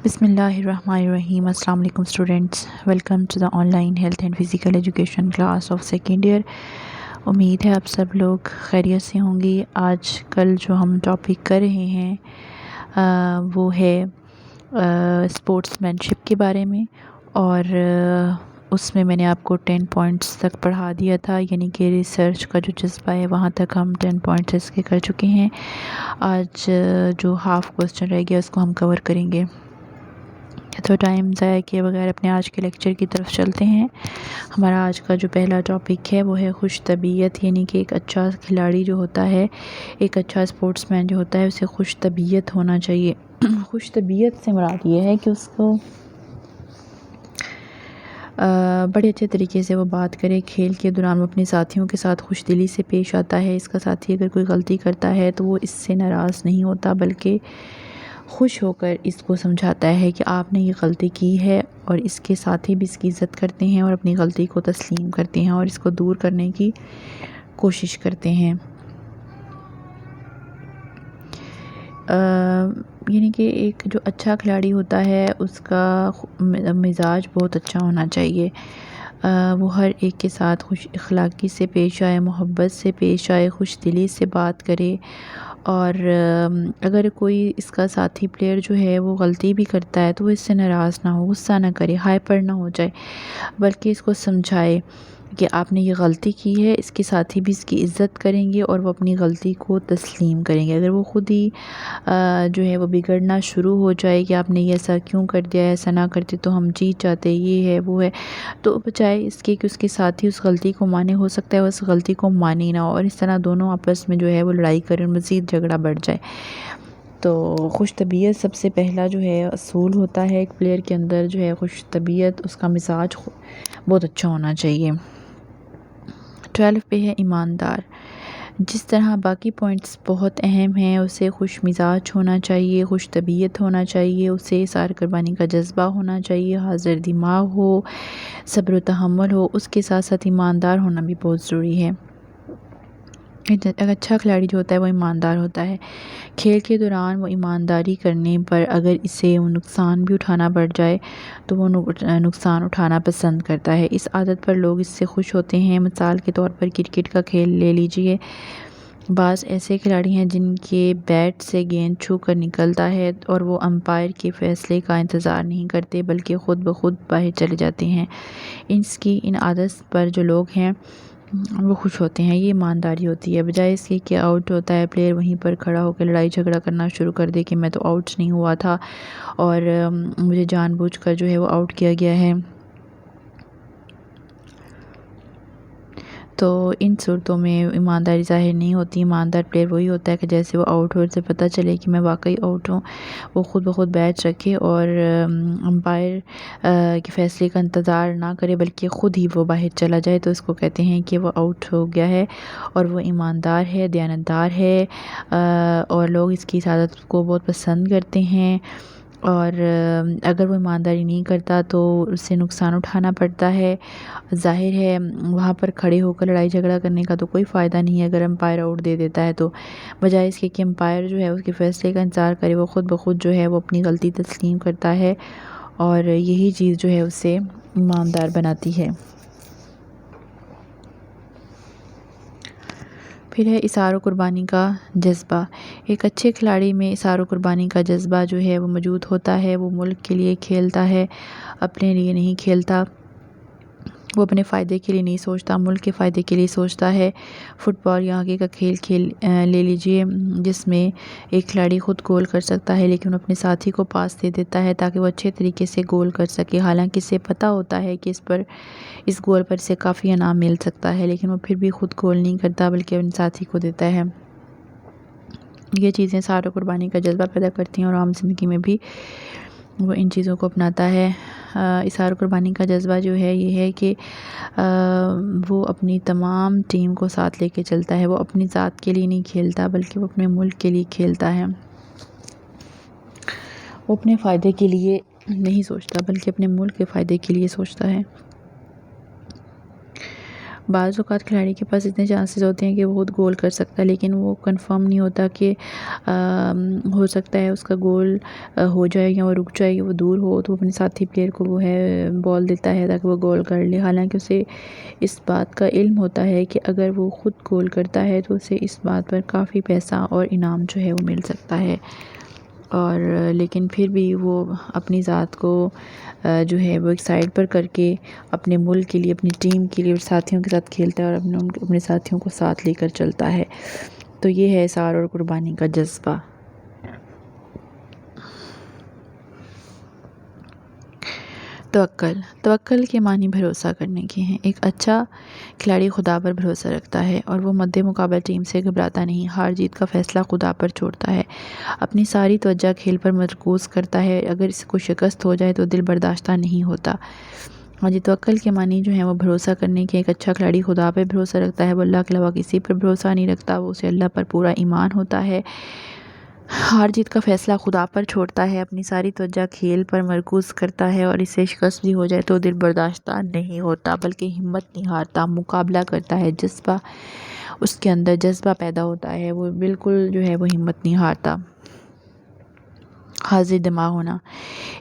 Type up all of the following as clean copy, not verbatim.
بسم اللہ الرحمن الرحیم۔ السلام علیکم students, welcome to the online health and physical education class of second year. امید ہے آپ سب لوگ خیریت سے ہوں گی۔ آج کل جو ہم ٹاپک کر رہے ہیں وہ ہے اسپورٹس مین شپ کے بارے میں، اور اس میں نے آپ کو 10 پوائنٹس تک پڑھا دیا تھا، یعنی کہ ریسرچ کا جو جذبہ ہے وہاں تک ہم 10 پوائنٹس اس کے کر چکے ہیں۔ آج جو ہاف کوسچن رہ گیا اس کو ہم کور کریں گے، تو ٹائم ضائع کیے بغیر اپنے آج کے لیکچر کی طرف چلتے ہیں۔ ہمارا آج کا جو پہلا ٹاپک ہے وہ ہے خوش طبیعت، یعنی کہ ایک اچھا کھلاڑی جو ہوتا ہے، ایک اچھا اسپورٹس مین جو ہوتا ہے، اسے خوش طبیعت ہونا چاہیے۔ خوش طبیعت سے مراد یہ ہے کہ اس کو بڑے اچھے طریقے سے وہ بات کرے، کھیل کے دوران وہ اپنے ساتھیوں کے ساتھ خوش دلی سے پیش آتا ہے۔ اس کا ساتھی اگر کوئی غلطی کرتا ہے تو وہ اس سے ناراض نہیں ہوتا، بلکہ خوش ہو کر اس کو سمجھاتا ہے کہ آپ نے یہ غلطی کی ہے، اور اس کے ساتھی بھی اس کی عزت کرتے ہیں اور اپنی غلطی کو تسلیم کرتے ہیں اور اس کو دور کرنے کی کوشش کرتے ہیں۔ یعنی کہ ایک جو اچھا کھلاڑی ہوتا ہے اس کا مزاج بہت اچھا ہونا چاہیے۔ وہ ہر ایک کے ساتھ خوش اخلاقی سے پیش آئے، محبت سے پیش آئے، خوش دلی سے بات کرے، اور اگر کوئی اس کا ساتھی پلیئر جو ہے وہ غلطی بھی کرتا ہے تو وہ اس سے ناراض نہ ہو، غصہ نہ کرے، ہائپر نہ ہو جائے، بلکہ اس کو سمجھائے کہ آپ نے یہ غلطی کی ہے۔ اس کے ساتھی بھی اس کی عزت کریں گے اور وہ اپنی غلطی کو تسلیم کریں گے۔ اگر وہ خود ہی جو ہے وہ بگڑنا شروع ہو جائے کہ آپ نے یہ ایسا کیوں کر دیا، ایسا نہ کرتے تو ہم جیت جاتے، یہ ہے وہ ہے، تو بچائے اس کے کہ اس کے ساتھی اس غلطی کو مانے، ہو سکتا ہے اس غلطی کو مانے نہ ہو، اور اس طرح دونوں آپس میں جو ہے وہ لڑائی کریں، مزید جھگڑا بڑھ جائے۔ تو خوش طبیعت سب سے پہلا جو ہے اصول ہوتا ہے ایک پلیئر کے اندر، جو ہے خوش طبیعت، اس کا مزاج بہت اچھا ہونا چاہیے۔ 12 پہ ہے ایماندار۔ جس طرح باقی پوائنٹس بہت اہم ہیں، اسے خوش مزاج ہونا چاہیے، خوش طبیعت ہونا چاہیے، اسے اظہار قربانی کا جذبہ ہونا چاہیے، حاضر دماغ ہو، صبر و تحمل ہو، اس کے ساتھ ساتھ ایماندار ہونا بھی بہت ضروری ہے۔ ایک اچھا کھلاڑی جو ہوتا ہے وہ ایماندار ہوتا ہے۔ کھیل کے دوران وہ ایمانداری کرنے پر اگر اسے نقصان بھی اٹھانا پڑ جائے تو وہ نقصان اٹھانا پسند کرتا ہے۔ اس عادت پر لوگ اس سے خوش ہوتے ہیں۔ مثال کے طور پر کرکٹ کا کھیل لے لیجئے، بعض ایسے کھلاڑی ہیں جن کے بیٹ سے گیند چھو کر نکلتا ہے اور وہ امپائر کے فیصلے کا انتظار نہیں کرتے بلکہ خود بخود باہر چلے جاتے ہیں۔ ان عادت پر جو لوگ ہیں وہ خوش ہوتے ہیں۔ یہ ایمانداری ہوتی ہے، بجائے اس کے کہ آؤٹ ہوتا ہے پلیئر وہیں پر کھڑا ہو کے لڑائی جھگڑا کرنا شروع کر دے کہ میں تو آؤٹ نہیں ہوا تھا اور مجھے جان بوجھ کر جو ہے وہ آؤٹ کیا گیا ہے۔ تو ان صورتوں میں ایمانداری ظاہر نہیں ہوتی۔ ایماندار پلیئر وہی ہوتا ہے کہ جیسے وہ آؤٹ ہو، سے پتہ چلے کہ میں واقعی آؤٹ ہوں، وہ خود بخود بیٹ رکھے اور امپائر کے فیصلے کا انتظار نہ کرے بلکہ خود ہی وہ باہر چلا جائے، تو اس کو کہتے ہیں کہ وہ آؤٹ ہو گیا ہے اور وہ ایماندار ہے، دیانتدار ہے، اور لوگ اس کی عادت کو بہت پسند کرتے ہیں۔ اور اگر وہ ایمانداری نہیں کرتا تو اس سے نقصان اٹھانا پڑتا ہے۔ ظاہر ہے وہاں پر کھڑے ہو کر لڑائی جھگڑا کرنے کا تو کوئی فائدہ نہیں ہے اگر امپائر آؤٹ دے دیتا ہے تو، بجائے اس کے کہ امپائر جو ہے اس کے فیصلے کا انتظار کرے، وہ خود بخود جو ہے وہ اپنی غلطی تسلیم کرتا ہے، اور یہی چیز جو ہے اسے ایماندار بناتی ہے۔ پھر ہے اظہار و قربانی کا جذبہ۔ ایک اچھے کھلاڑی میں اظہار و قربانی کا جذبہ جو ہے وہ موجود ہوتا ہے۔ وہ ملک کے لیے کھیلتا ہے، اپنے لیے نہیں کھیلتا۔ وہ اپنے فائدے کے لیے نہیں سوچتا، ملک کے فائدے کے لیے سوچتا ہے۔ فٹ بال یا ہاکی کا کھیل لے لیجئے، جس میں ایک کھلاڑی خود گول کر سکتا ہے لیکن اپنے ساتھی کو پاس دے دیتا ہے تاکہ وہ اچھے طریقے سے گول کر سکے، حالانکہ اسے پتہ ہوتا ہے کہ اس گول پر اسے کافی انعام مل سکتا ہے، لیکن وہ پھر بھی خود گول نہیں کرتا بلکہ اپنے ساتھی کو دیتا ہے۔ یہ چیزیں اظہار و قربانی کا جذبہ پیدا کرتی ہیں اور عام زندگی میں بھی وہ ان چیزوں کو اپناتا ہے۔ اظہار و قربانی کا جذبہ جو ہے یہ ہے کہ وہ اپنی تمام ٹیم کو ساتھ لے کے چلتا ہے۔ وہ اپنی ذات کے لیے نہیں کھیلتا بلکہ وہ اپنے ملک کے لیے کھیلتا ہے۔ وہ اپنے فائدے کے لیے نہیں سوچتا بلکہ اپنے ملک کے فائدے کے لیے سوچتا ہے۔ بعض اوقات کھلاڑی کے پاس اتنے چانسز ہوتے ہیں کہ وہ خود گول کر سکتا ہے، لیکن وہ کنفرم نہیں ہوتا کہ ہو سکتا ہے اس کا گول ہو جائے یا وہ رک جائے یا وہ دور ہو، تو وہ اپنے ساتھی پلیئر کو وہ ہے بال دیتا ہے تاکہ وہ گول کر لے، حالانکہ اسے اس بات کا علم ہوتا ہے کہ اگر وہ خود گول کرتا ہے تو اسے اس بات پر کافی پیسہ اور انعام جو ہے وہ مل سکتا ہے، اور لیکن پھر بھی وہ اپنی ذات کو جو ہے وہ ایک سائڈ پر کر کے اپنے ملک کے لیے، اپنی ٹیم کے لیے اور ساتھیوں کے ساتھ کھیلتا ہے اور اپنے ساتھیوں کو ساتھ لے کر چلتا ہے۔ تو یہ ہے اصرار اور قربانی کا جذبہ۔ توکل کے معنی بھروسہ کرنے کے ہیں۔ ایک اچھا کھلاڑی خدا پر بھروسہ رکھتا ہے اور وہ مد مقابل ٹیم سے گھبراتا نہیں، ہار جیت کا فیصلہ خدا پر چھوڑتا ہے، اپنی ساری توجہ کھیل پر مرکوز کرتا ہے، اگر اس کو شکست ہو جائے تو دل برداشتہ نہیں ہوتا۔ ہاں جی، توکل کے معنی جو ہیں وہ بھروسہ کرنے کے۔ ایک اچھا کھلاڑی خدا پر بھروسہ رکھتا ہے، وہ اللہ کے علاوہ کسی پر بھروسہ نہیں رکھتا، وہ اسے اللہ پر پورا ایمان ہوتا ہے، ہار جیت کا فیصلہ خدا پر چھوڑتا ہے، اپنی ساری توجہ کھیل پر مرکوز کرتا ہے، اور اسے شکست بھی ہو جائے تو دل برداشتہ نہیں ہوتا بلکہ ہمت نہیں ہارتا، مقابلہ کرتا ہے، جذبہ اس کے اندر جذبہ پیدا ہوتا ہے، وہ بالکل جو ہے وہ ہمت نہیں ہارتا۔ حاضر دماغ ہونا،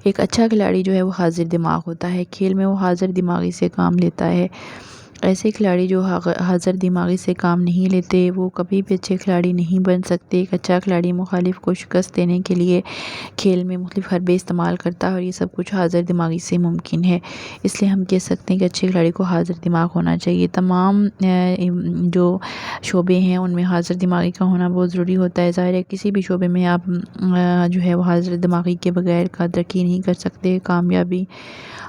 ایک اچھا کھلاڑی جو ہے وہ حاضر دماغ ہوتا ہے، کھیل میں وہ حاضر دماغی سے کام لیتا ہے۔ ایسے کھلاڑی جو حاضر دماغی سے کام نہیں لیتے وہ کبھی بھی اچھے کھلاڑی نہیں بن سکتے۔ ایک اچھا کھلاڑی مخالف کو شکست دینے کے لیے کھیل میں مختلف حربے استعمال کرتا ہے، اور یہ سب کچھ حاضر دماغی سے ممکن ہے، اس لیے ہم کہہ سکتے ہیں کہ اچھے کھلاڑی کو حاضر دماغ ہونا چاہیے۔ تمام جو شعبے ہیں ان میں حاضر دماغی کا ہونا بہت ضروری ہوتا ہے۔ ظاہر ہے کسی بھی شعبے میں آپ جو ہے وہ حاضر دماغی کے بغیر ترقی نہیں کر سکتے، کامیابی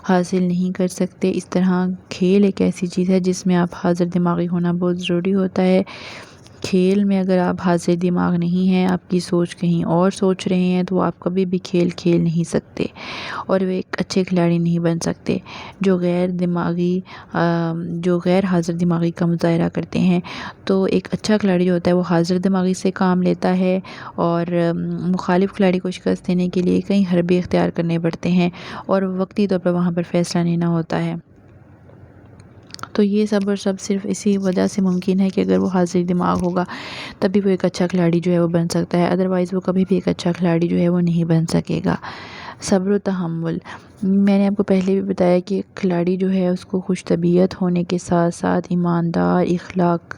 حاصل نہیں کر سکتے۔ اس طرح کھیل ایک ایسی چیز ہے جس میں آپ حاضر دماغی ہونا بہت ضروری ہوتا ہے۔ کھیل میں اگر آپ حاضر دماغ نہیں ہیں، آپ کی سوچ کہیں اور سوچ رہے ہیں، تو آپ کبھی بھی کھیل نہیں سکتے اور وہ ایک اچھے کھلاڑی نہیں بن سکتے۔ جو غیر حاضر دماغی کا مظاہرہ کرتے ہیں، تو ایک اچھا کھلاڑی جو ہوتا ہے وہ حاضر دماغی سے کام لیتا ہے، اور مخالف کھلاڑی کو شکست دینے کے لیے کئی حربے اختیار کرنے پڑتے ہیں، اور وقتی طور پر وہاں پر فیصلہ لینا ہوتا ہے۔ تو یہ سب اور سب صرف اسی وجہ سے ممکن ہے کہ اگر وہ حاضر دماغ ہوگا تبھی وہ ایک اچھا کھلاڑی جو ہے وہ بن سکتا ہے، ادروائز وہ کبھی بھی ایک اچھا کھلاڑی جو ہے وہ نہیں بن سکے گا۔ صبر و تحمل، میں نے آپ کو پہلے بھی بتایا کہ کھلاڑی جو ہے اس کو خوش طبیعت ہونے کے ساتھ ساتھ ایماندار، اخلاق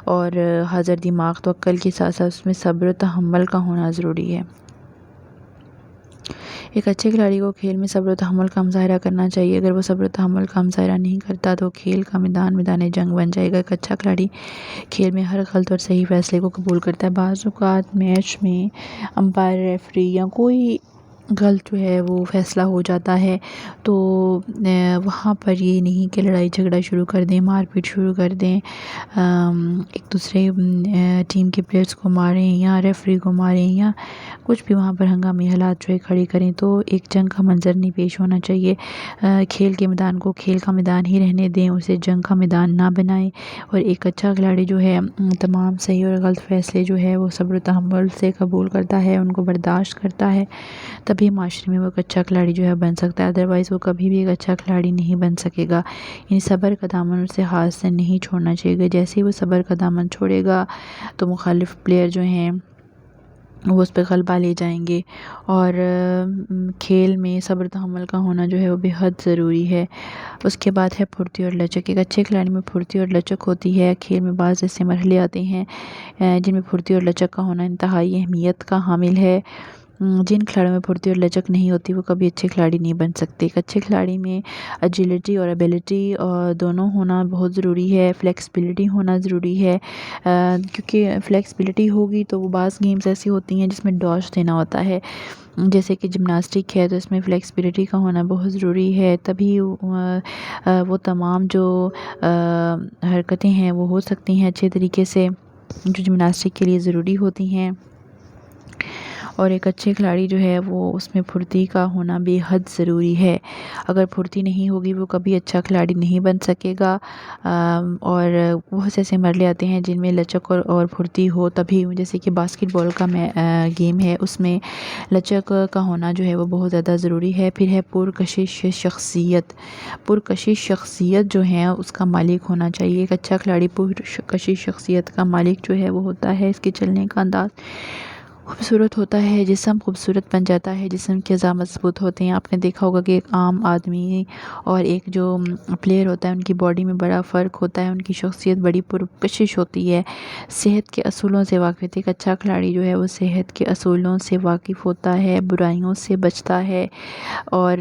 اور حاضر دماغ توکل کے ساتھ ساتھ اس میں صبر و تحمل کا ہونا ضروری ہے۔ ایک اچھے کھلاڑی کو کھیل میں صبر و تحمل کا مظاہرہ کرنا چاہیے، اگر وہ صبر و تحمل کا مظاہرہ نہیں کرتا تو کھیل کا میدان جنگ بن جائے گا۔ ایک اچھا کھلاڑی کھیل میں ہر غلط اور صحیح فیصلے کو قبول کرتا ہے۔ بعض اوقات میچ میں امپائر، ریفری یا کوئی غلط جو ہے وہ فیصلہ ہو جاتا ہے، تو وہاں پر یہ نہیں کہ لڑائی جھگڑا شروع کر دیں، مار پیٹ شروع کر دیں، ایک دوسرے ٹیم کے پلیئرز کو ماریں یا ریفری کو ماریں یا کچھ بھی وہاں پر ہنگامی حالات جو ہے کھڑے کریں، تو ایک جنگ کا منظر نہیں پیش ہونا چاہیے۔ کھیل کے میدان کو کھیل کا میدان ہی رہنے دیں، اسے جنگ کا میدان نہ بنائیں، اور ایک اچھا کھلاڑی جو ہے تمام صحیح اور غلط فیصلے جو ہے وہ صبر و تحمل سے قبول کرتا ہے، ان کو برداشت کرتا ہے، تبھی معاشرے میں وہ ایک اچھا کھلاڑی جو ہے بن سکتا ہے، ادروائز وہ کبھی بھی ایک اچھا کھلاڑی نہیں بن سکے گا۔ یعنی صبر کا دامن اسے ہاتھ سے نہیں چھوڑنا چاہیے گا، جیسے ہی وہ صبر کا دامن چھوڑے گا تو مخالف پلیئر جو ہیں وہ اس پہ غلبہ لے جائیں گے، اور کھیل میں صبر تحمل کا ہونا جو ہے وہ بے حد ضروری ہے۔ اس کے بعد ہے پھرتی اور لچک، ایک اچھے کھلاڑی میں پھرتی اور لچک ہوتی ہے۔ کھیل میں بعض ایسے مرحلے آتے ہیں جن میں پھرتی اور لچک کا ہونا انتہائی اہمیت کا حامل ہے۔ جن کھلاڑیوں میں پھرتی اور لچک نہیں ہوتی وہ کبھی اچھے کھلاڑی نہیں بن سکتے۔ ایک اچھے کھلاڑی میں ایجیلٹی اور ایبیلٹی دونوں ہونا بہت ضروری ہے، فلیکسبلٹی ہونا ضروری ہے، کیونکہ فلیکسبلٹی ہوگی تو وہ بعض گیمز ایسی ہوتی ہیں جس میں ڈاش دینا ہوتا ہے، جیسے کہ جمناسٹک ہے، تو اس میں فلیکسبلٹی کا ہونا بہت ضروری ہے، تبھی وہ تمام جو حرکتیں ہیں وہ ہو سکتی ہیں اچھے طریقے سے، جو جمناسٹک کے لیے ضروری ہوتی ہیں۔ اور ایک اچھے کھلاڑی جو ہے وہ اس میں پھرتی کا ہونا بے حد ضروری ہے۔ اگر پھرتی نہیں ہوگی وہ کبھی اچھا کھلاڑی نہیں بن سکے گا۔ اور بہت سے ایسے مرحلے آتے ہیں جن میں لچک اور پھرتی ہو تبھی، جیسے کہ باسکٹ بال کا گیم ہے، اس میں لچک کا ہونا جو ہے وہ بہت زیادہ ضروری ہے۔ پھر ہے پرکشش شخصیت۔ پرکشش شخصیت جو ہے اس کا مالک ہونا چاہیے۔ ایک اچھا کھلاڑی پرکشش شخصیت کا مالک جو ہے وہ ہوتا ہے، اس کے چلنے کا انداز خوبصورت ہوتا ہے، جسم خوبصورت بن جاتا ہے، جسم کے اعضاء مضبوط ہوتے ہیں۔ آپ نے دیکھا ہوگا کہ ایک عام آدمی اور ایک جو پلیئر ہوتا ہے ان کی باڈی میں بڑا فرق ہوتا ہے، ان کی شخصیت بڑی پرکشش ہوتی ہے، صحت کے اصولوں سے واقف۔ ایک اچھا کھلاڑی جو ہے وہ صحت کے اصولوں سے واقف ہوتا ہے، برائیوں سے بچتا ہے، اور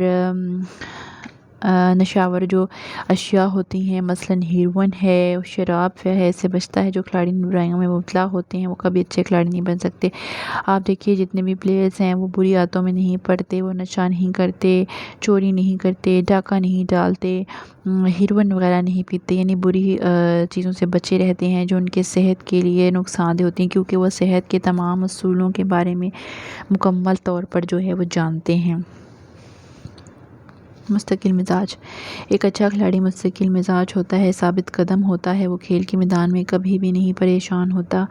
نشاور جو اشیاء ہوتی ہیں مثلاً ہیروئن ہے، شراب ہے، سے بچتا ہے۔ جو کھلاڑی برائیوں میں مبتلا ہوتے ہیں وہ کبھی اچھے کھلاڑی نہیں بن سکتے۔ آپ دیکھیے جتنے بھی پلیئرز ہیں وہ بری عادتوں میں نہیں پڑتے، وہ نشہ نہیں کرتے، چوری نہیں کرتے، ڈاکہ نہیں ڈالتے، ہیروئن وغیرہ نہیں پیتے، یعنی بری چیزوں سے بچے رہتے ہیں جو ان کے صحت کے لیے نقصان دہ ہوتی ہیں، کیونکہ وہ صحت کے تمام اصولوں کے بارے میں مکمل طور پر جو ہے وہ جانتے ہیں۔ مستقل مزاج۔ ایک اچھا کھلاڑی مستقل مزاج ہوتا ہے، ثابت قدم ہوتا ہے، وہ کھیل کے میدان میں کبھی بھی نہیں پریشان ہوتا۔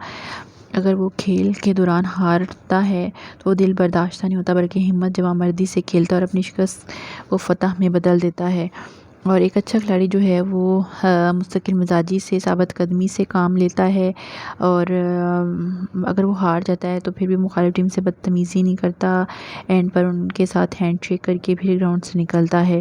اگر وہ کھیل کے دوران ہارتا ہے تو وہ دل برداشتہ نہیں ہوتا، بلکہ ہمت جوانمردی سے کھیلتا ہے اور اپنی شکست کو فتح میں بدل دیتا ہے۔ اور ایک اچھا کھلاڑی جو ہے وہ مستقل مزاجی سے، ثابت قدمی سے کام لیتا ہے، اور اگر وہ ہار جاتا ہے تو پھر بھی مخالف ٹیم سے بدتمیزی نہیں کرتا، اینڈ پر ان کے ساتھ ہینڈ شیک کر کے پھر گراؤنڈ سے نکلتا ہے۔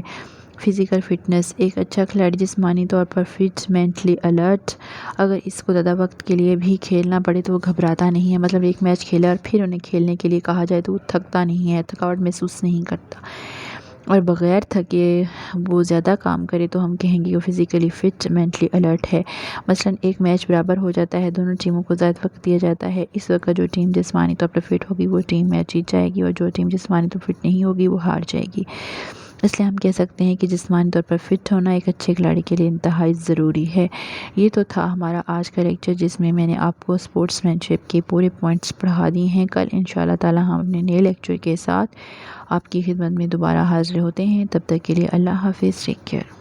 Physical fitness. ایک اچھا کھلاڑی جسمانی طور پر فٹ، مینٹلی الرٹ، اگر اس کو زیادہ وقت کے لیے بھی کھیلنا پڑے تو وہ گھبراتا نہیں ہے، مطلب ایک میچ کھیلا اور پھر انہیں کھیلنے کے لیے کہا جائے تو وہ تھکتا نہیں ہے، تھکاوٹ محسوس نہیں کرتا، اور بغیر تھکے وہ زیادہ کام کرے تو ہم کہیں گے وہ فزیکلی فٹ، مینٹلی الرٹ ہے۔ مثلاً ایک میچ برابر ہو جاتا ہے، دونوں ٹیموں کو زائد وقت دیا جاتا ہے، اس وقت جو ٹیم جسمانی طور پر فٹ ہوگی وہ ٹیم میچ جیت جائے گی، اور جو ٹیم جسمانی طور پر فٹ نہیں ہوگی وہ ہار جائے گی۔ اس لیے ہم کہہ سکتے ہیں کہ جسمانی طور پر فٹ ہونا ایک اچھے کھلاڑی کے لیے انتہائی ضروری ہے۔ یہ تو تھا ہمارا آج کا لیکچر، جس میں میں نے آپ کو اسپورٹس مین شپ کے پورے پوائنٹس پڑھا دیے ہیں۔ کل انشاءاللہ تعالی ہم اپنے نئے لیکچر کے ساتھ آپ کی خدمت میں دوبارہ حاضر ہوتے ہیں، تب تک کے لیے اللہ حافظ، ٹیک کیئر۔